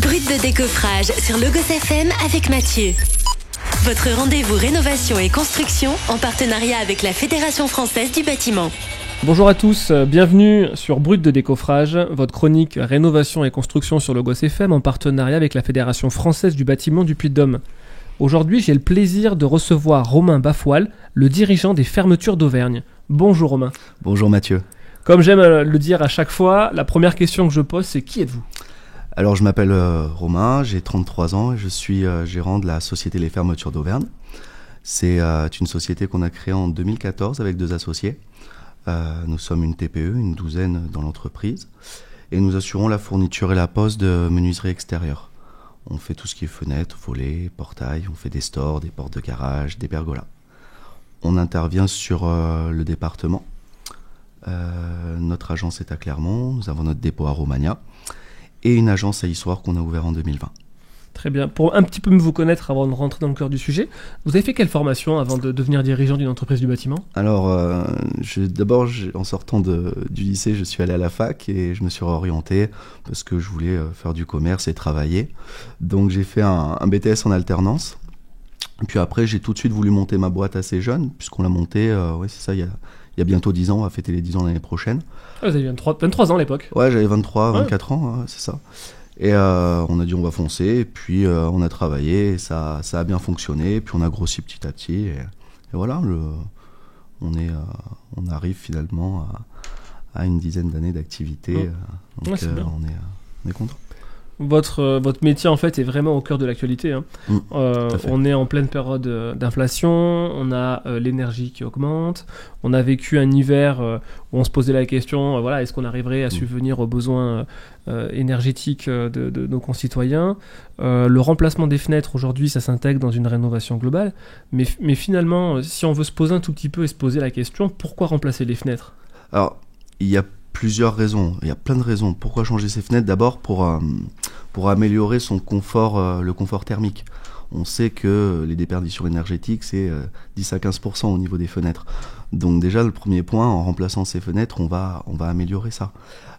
Brut de décoffrage sur Logos FM avec Mathieu. Votre rendez-vous rénovation et construction en partenariat avec la Fédération française du bâtiment. Bonjour à tous, bienvenue sur Brut de décoffrage, votre chronique rénovation et construction sur Logos FM en partenariat avec la Fédération française du bâtiment du Puy-de-Dôme. Aujourd'hui, j'ai le plaisir de recevoir Romain Bafoil, le dirigeant des fermetures d'Auvergne. Bonjour Romain. Bonjour Mathieu. Comme j'aime le dire à chaque fois, la première question que je pose, c'est qui êtes-vous ? Alors je m'appelle Romain, j'ai 33 ans et je suis gérant de la société Les Fermetures d'Auvergne. C'est une société qu'on a créée en 2014 avec 2 associés. Nous sommes une TPE, une douzaine dans l'entreprise, et nous assurons la fourniture et la pose de menuiserie extérieure. On fait tout ce qui est fenêtres, volets, portails, on fait des stores, des portes de garage, des pergolas. On intervient sur le département. Notre agence est à Clermont, nous avons notre dépôt à Romagna et une agence à Issoire qu'on a ouvert en 2020. Très bien. Pour un petit peu vous connaître avant de rentrer dans le cœur du sujet, vous avez fait quelle formation avant de devenir dirigeant d'une entreprise du bâtiment ? Alors, en sortant du lycée, je suis allé à la fac et je me suis réorienté parce que je voulais faire du commerce et travailler. Donc j'ai fait un BTS en alternance. Puis après, j'ai tout de suite voulu monter ma boîte assez jeune, puisqu'on l'a montée, c'est ça, il y a bientôt 10 ans, on va fêter les 10 ans l'année prochaine. Ah, vous avez 23 ans à l'époque ? Ouais, j'avais 24 ans, c'est ça. Et on a dit on va foncer, et puis on a travaillé, et ça a bien fonctionné, puis on a grossi petit à petit, et voilà, on arrive finalement à une dizaine d'années d'activité, donc on est content. Votre métier en fait est vraiment au cœur de l'actualité. On est en pleine période d'inflation, on a l'énergie qui augmente, on a vécu un hiver où on se posait la question, est-ce qu'on arriverait à subvenir aux besoins énergétiques de nos concitoyens. Le remplacement des fenêtres aujourd'hui, ça s'intègre dans une rénovation globale, mais finalement, si on veut se poser un tout petit peu et se poser la question, pourquoi remplacer les fenêtres ? Alors, il y a plusieurs raisons, il y a plein de raisons. Pourquoi changer ces fenêtres ? D'abord pour améliorer son confort, le confort thermique. On sait que les déperditions énergétiques, c'est 10 à 15% au niveau des fenêtres. Donc déjà, le premier point, en remplaçant ces fenêtres, on va améliorer ça.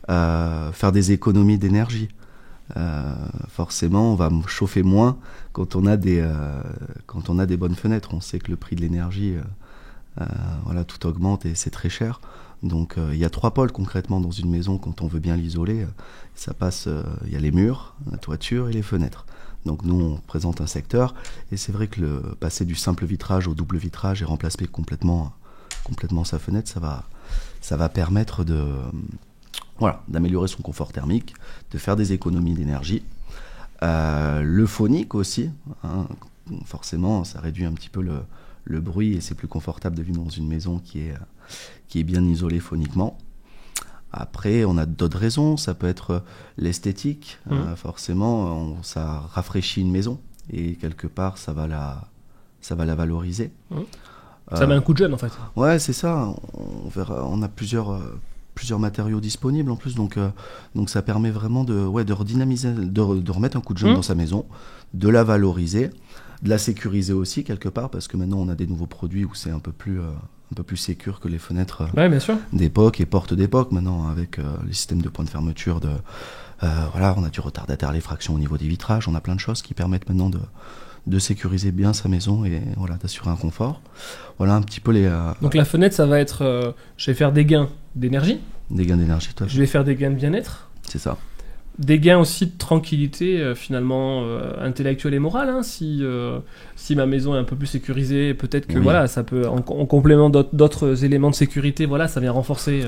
Faire des économies d'énergie. Forcément, on va chauffer moins quand on a des bonnes fenêtres. On sait que le prix de l'énergie, tout augmente et c'est très cher. Donc il y a 3 pôles concrètement dans une maison quand on veut bien l'isoler. Ça passe, il y a les murs, la toiture et les fenêtres. Donc nous on présente un secteur et c'est vrai que passer du simple vitrage au double vitrage et remplacer complètement sa fenêtre, ça va permettre d'améliorer son confort thermique, de faire des économies d'énergie. Le phonique aussi, forcément ça réduit un petit peu le bruit et c'est plus confortable de vivre dans une maison qui est bien isolée phoniquement. Après, on a d'autres raisons, ça peut être l'esthétique, forcément, ça rafraîchit une maison et quelque part ça va la valoriser. Ça met un coup de jeune en fait. Ouais, c'est ça, on a plusieurs matériaux disponibles en plus, donc ça permet vraiment de redynamiser, de remettre un coup de jeune dans sa maison, de la valoriser, de la sécuriser aussi quelque part, parce que maintenant on a des nouveaux produits où c'est un peu plus sécure que les fenêtres d'époque et portes d'époque maintenant, avec les systèmes de points de fermeture, on a du retardateur à l'effraction au niveau des vitrages, on a plein de choses qui permettent maintenant de sécuriser bien sa maison et d'assurer un confort. Voilà un petit peu les... Donc la fenêtre, ça va être, je vais faire des gains d'énergie. Des gains d'énergie, toi. Je vais faire des gains de bien-être. C'est ça. Des gains aussi de tranquillité, finalement, intellectuelle et morale. Si ma maison est un peu plus sécurisée, peut-être que ça peut, en complément d'autres éléments de sécurité, ça vient renforcer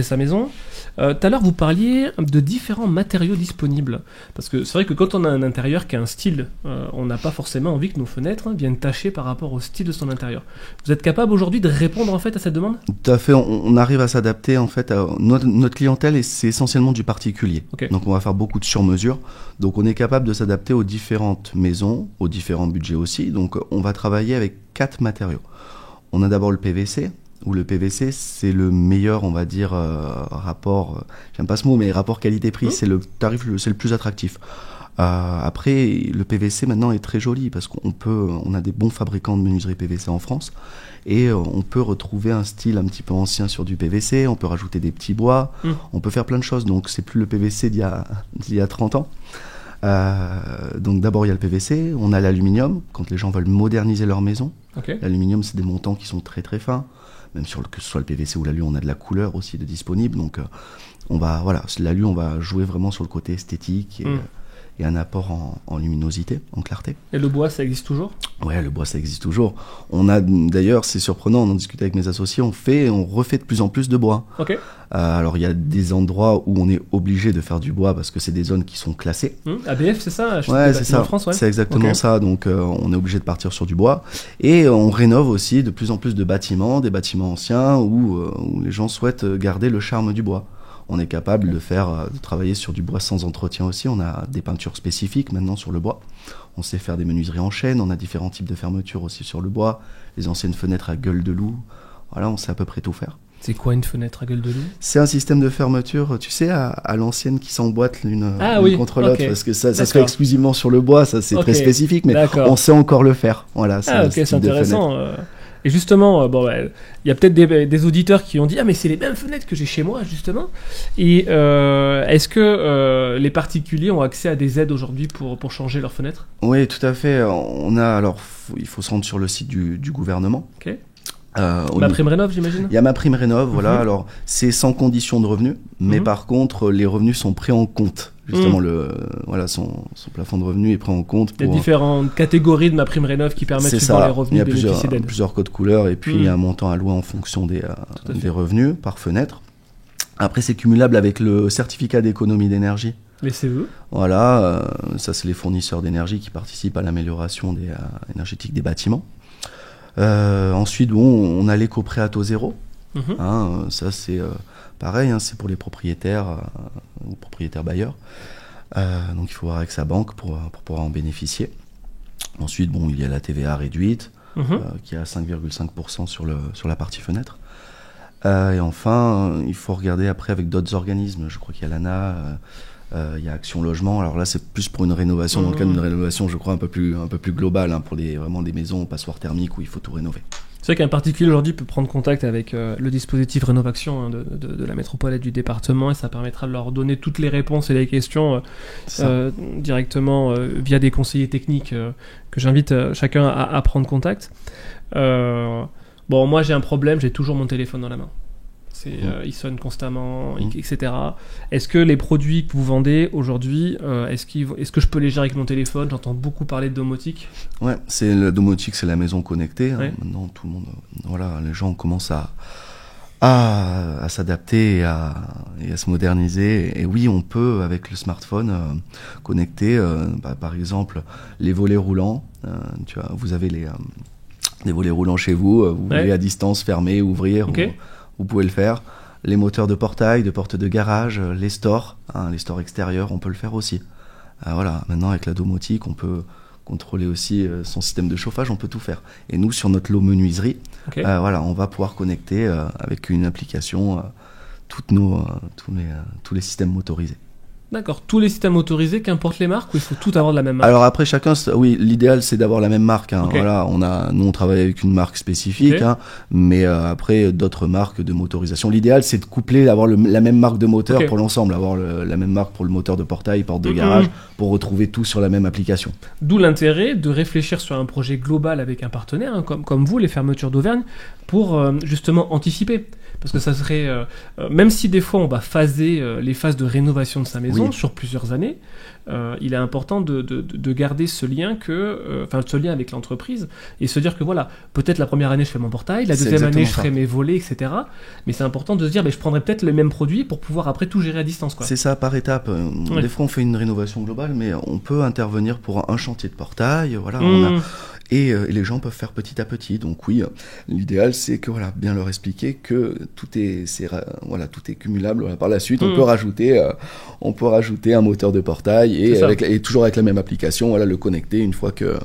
sa maison. Tout à l'heure, vous parliez de différents matériaux disponibles. Parce que c'est vrai que quand on a un intérieur qui a un style, on n'a pas forcément envie que nos fenêtres viennent tacher par rapport au style de son intérieur. Vous êtes capable aujourd'hui de répondre en fait à cette demande ? Tout à fait, on arrive à s'adapter en fait à notre clientèle, c'est essentiellement du particulier. Okay. Donc on va faire beaucoup de sur-mesure. Donc on est capable de s'adapter aux différentes maisons, aux différents budgets aussi. Donc on va travailler avec 4 matériaux. On a d'abord le PVC. Où le PVC, c'est le meilleur, on va dire, rapport, j'aime pas ce mot, mais rapport qualité-prix, c'est le tarif, c'est le plus attractif. Après, le PVC maintenant est très joli parce on a des bons fabricants de menuiserie PVC en France et on peut retrouver un style un petit peu ancien sur du PVC, on peut rajouter des petits bois, on peut faire plein de choses, donc c'est plus le PVC d'il y a 30 ans. Donc d'abord il y a le PVC, on a l'aluminium, quand les gens veulent moderniser leur maison. Ok. L'aluminium, c'est des montants qui sont très très fins, même que ce soit le PVC ou l'alu, on a de la couleur aussi de disponible, donc l'alu, on va jouer vraiment sur le côté esthétique et un apport en luminosité, en clarté. Et le bois, ça existe toujours ? Ouais, le bois, ça existe toujours. On a, d'ailleurs, c'est surprenant, on en discute avec mes associés, on refait de plus en plus de bois. Ok. Alors, il y a des endroits où on est obligé de faire du bois parce que c'est des zones qui sont classées. ABF, c'est ça ? Ouais, c'est ça. En France, ouais. C'est exactement ça. Donc, on est obligé de partir sur du bois. Et on rénove aussi de plus en plus de bâtiments, des bâtiments anciens où les gens souhaitent garder le charme du bois. On est capable de travailler sur du bois sans entretien aussi. On a des peintures spécifiques maintenant sur le bois. On sait faire des menuiseries en chêne. On a différents types de fermetures aussi sur le bois. Les anciennes fenêtres à gueule de loup. Voilà, on sait à peu près tout faire. C'est quoi une fenêtre à gueule de loup ? C'est un système de fermeture, tu sais, à l'ancienne qui s'emboîte l'une contre l'autre. Parce que ça se fait exclusivement sur le bois. Ça, c'est très spécifique, mais on sait encore le faire. Voilà, c'est intéressant. Et justement, il y a peut-être des auditeurs qui ont dit « Ah, mais c'est les mêmes fenêtres que j'ai chez moi, justement !» Et est-ce que les particuliers ont accès à des aides aujourd'hui pour changer leurs fenêtres ? Oui, tout à fait. Il faut se rendre sur le site du gouvernement. Ok. MaPrimeRénov', j'imagine ? Il y a MaPrimeRénov', voilà. Alors, c'est sans condition de revenus, mais par contre, les revenus sont pris en compte. Justement, son plafond de revenus est pris en compte. Il y a différentes catégories de MaPrimeRénov' qui permettent de voir les revenus. Il y a plusieurs codes couleurs et puis il y a un montant alloué en fonction des revenus par fenêtre. Après, c'est cumulable avec le certificat d'économie d'énergie. Les CE. Voilà, ça c'est les fournisseurs d'énergie qui participent à l'amélioration énergétique des bâtiments. Ensuite, on a l'éco-prêt à taux zéro. Ça c'est pareil, c'est pour les propriétaires ou propriétaires bailleurs. Donc il faut voir avec sa banque pour pouvoir en bénéficier. Ensuite, il y a la TVA réduite qui est à 5,5% sur la partie fenêtre. Et enfin, il faut regarder après avec d'autres organismes. Je crois qu'il y a l'ANA, il y a Action Logement. Alors là, c'est plus pour une rénovation, dans le cadre d'une rénovation, je crois, un peu plus globale, pour vraiment des maisons passoires thermiques où il faut tout rénover. C'est vrai qu'un particulier aujourd'hui peut prendre contact avec le dispositif Rénovaction de la métropole et du département, et ça permettra de leur donner toutes les réponses et les questions directement via des conseillers techniques que j'invite chacun à prendre contact. Moi j'ai un problème, j'ai toujours mon téléphone dans la main. Il sonne constamment, etc. Est-ce que les produits que vous vendez aujourd'hui, est-ce que je peux les gérer avec mon téléphone ? J'entends beaucoup parler de domotique. Ouais, la domotique, c'est la maison connectée. Ouais. Maintenant, tout le monde, les gens commencent à s'adapter et à se moderniser. Et oui, on peut, avec le smartphone, connecter, par exemple, les volets roulants. Vous avez des volets roulants chez vous. Vous voulez à distance fermer, ouvrir. Okay. Vous pouvez le faire. Les moteurs de portail, de portes de garage, les stores extérieurs, on peut le faire aussi. Maintenant avec la domotique, on peut contrôler aussi son système de chauffage, on peut tout faire. Et nous, sur notre lot menuiserie, on va pouvoir connecter avec une application tous les systèmes motorisés. D'accord, tous les systèmes autorisés, qu'importe les marques, ou il faut tout avoir de la même marque ? Alors après, l'idéal c'est d'avoir la même marque. Nous on travaille avec une marque spécifique, mais après d'autres marques de motorisation. L'idéal c'est de coupler, d'avoir la même marque de moteur pour l'ensemble, avoir la même marque pour le moteur de portail, porte de garage, pour retrouver tout sur la même application. D'où l'intérêt de réfléchir sur un projet global avec un partenaire, comme vous, les Fermetures d'Auvergne, pour justement anticiper. Parce que ça serait, même si des fois on va phaser les phases de rénovation de sa maison sur plusieurs années, il est important de garder ce lien ce lien avec l'entreprise et se dire que peut-être la première année je fais mon portail, la deuxième année je ferai mes volets, etc. Mais c'est important de se dire, je prendrai peut-être le même produit pour pouvoir après tout gérer à distance, quoi. C'est ça, par étapes. Des fois on fait une rénovation globale, mais on peut intervenir pour un chantier de portail, Et les gens peuvent faire petit à petit. Donc oui, l'idéal c'est que bien leur expliquer que tout est cumulable. Par la suite, on peut rajouter un moteur de portail et toujours avec la même application, le connecter une fois que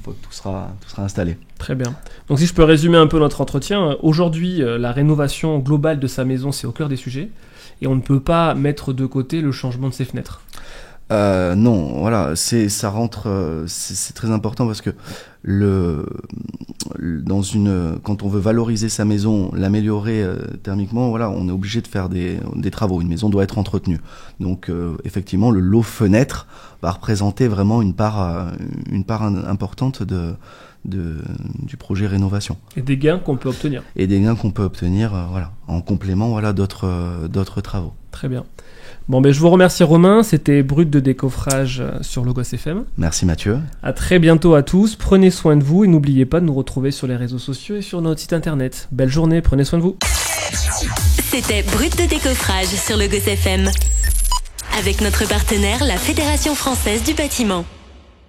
tout sera installé. Très bien. Donc si je peux résumer un peu notre entretien, aujourd'hui la rénovation globale de sa maison, c'est au cœur des sujets et on ne peut pas mettre de côté le changement de ses fenêtres. Non, voilà, ça rentre, c'est très important parce que quand on veut valoriser sa maison, l'améliorer thermiquement, voilà, on est obligé de faire des travaux. Une maison doit être entretenue. Donc, effectivement, le lot fenêtre va représenter vraiment une part importante du projet rénovation. Et des gains qu'on peut obtenir. Voilà, en complément, voilà, d'autres travaux. Très bien. Bon, je vous remercie Romain, c'était Brut de décoffrage sur Logos FM. Merci Mathieu. À très bientôt à tous, prenez soin de vous et n'oubliez pas de nous retrouver sur les réseaux sociaux et sur notre site internet. Belle journée, prenez soin de vous. C'était Brut de décoffrage sur Logos FM. Avec notre partenaire, la Fédération française du bâtiment.